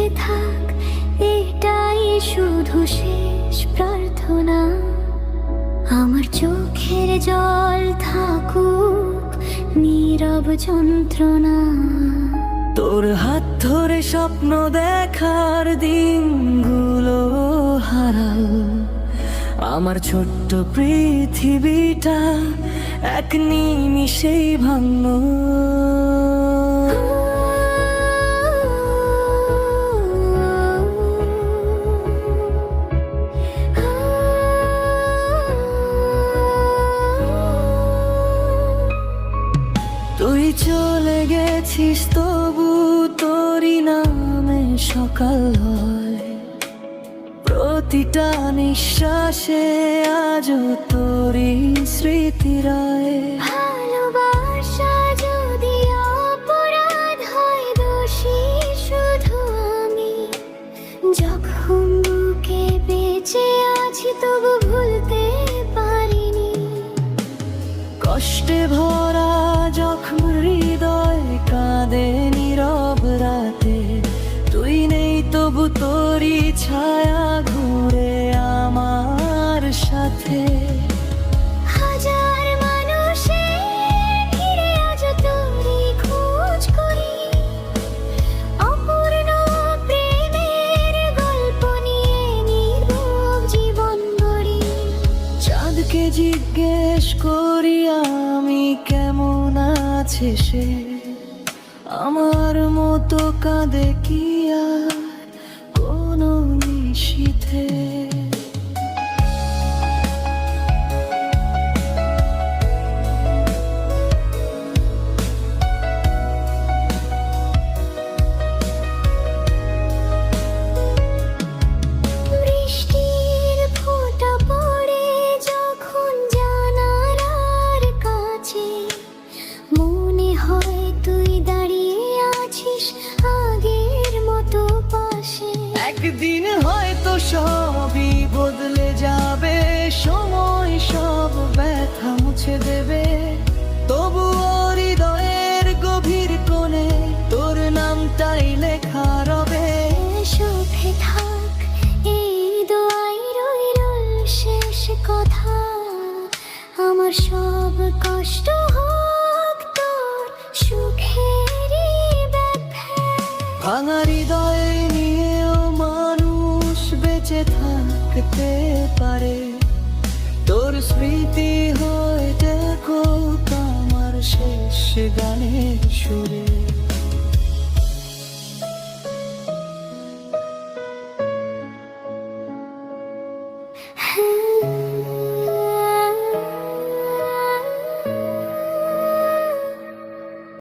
সুখে থাক, এটাই শুধু শেষ প্রার্থনা। আমার চোখের জল থাকুক নীরব যন্ত্রণা। তোর হাত ধরে স্বপ্ন দেখার দিনগুলো হারাল, আমার ছোট্ট পৃথিবীটা এক নিমিষেই ভাঙল। তুই চলে গেছিস তবু তোরই নামে সকাল হয়, প্রতিটা নিঃশ্বাসে আজও তোরই স্মৃতি রয়। ভালোবাসা যদি অপরাধ হয়, দোষী শুধু আমি। যখন বুকে বেঁচে আছি তবু ভুলতে পারিনি। কষ্টে ভরা যখন হৃদয় কাঁদে নীরব রাতে, তুই নেই তবু তোরই ছায়া ঘুরে আমার সাথে। হাজার মানুষের ভিড়ে আজ তোরই খোঁজ করি, অপূর্ণ প্রেমের গল্প নিয়ে নীরব জীবন গড়ি। চাঁদকে জিজ্ঞেস করি আমি কেমন আছে সে, আমার মতো কাঁদে কি আর কোনো নিশীথে। বৃষ্টির ফোঁটা পড়ে যখন জানালার কাছে, মনে হয় তুই দাঁড়িয়ে আছিস আগের মতো পাশে। একদিন হয়তো সবই বদলে যাবে, সময় সব ব্যথা মুছে দেবে, তবু হৃদয়ের গভীর কোণে তোর নামটাই লেখা রবে। সুখে থাক, এই দোয়াই রইল শেষ কথা। আমার সব কষ্ট হোক তোর সুখেরই ব্যাখ্যা। ভাঙা হৃদয় নিয়েও মানুষ বেঁচে থাকতে পারে, তোর স্মৃতি হয়ে দেখো আমার শেষ গানের সুরে।